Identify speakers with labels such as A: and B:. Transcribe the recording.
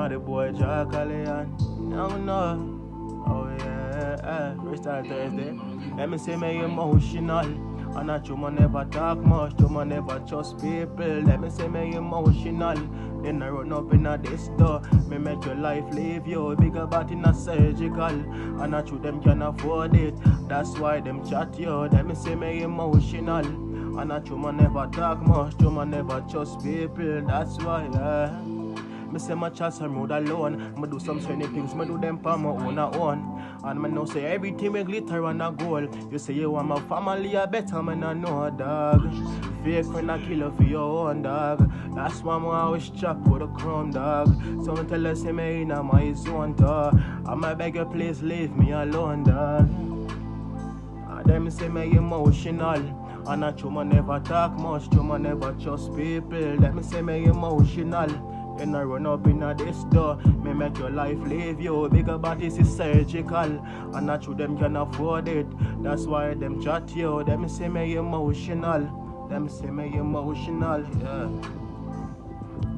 A: know the boy Jack Allian. No. Oh yeah, Freestyle Thursday. Let me say me emotional. And a true man never talk much, true man never trust people. Let me say me emotional. Then I run up in a this door. Me make your life leave you. Bigger bat in a surgical. And a true them can afford it. That's why them chat you. Let me say me emotional. And a true man never talk much, true man never trust people. That's why, me say my chance I'm road alone. Me do some funny things, me do them for my own. And me know say everything me glitter and a gold. You say you want my family, I better me not know, dog. Fake when I kill you for your own, dog. That's why me always chop with the chrome, dog. So me tell you say me in my zone, dog. I'ma beg you please leave me alone, dog. And them say me emotional. And a true man never talk much, true man never trust people. Let me say me emotional. Then I run up in a this door. Me make your life leave you. Bigger bodies is surgical. And not true them can afford it. That's why them chat you. Them say me emotional. Them say me emotional, yeah.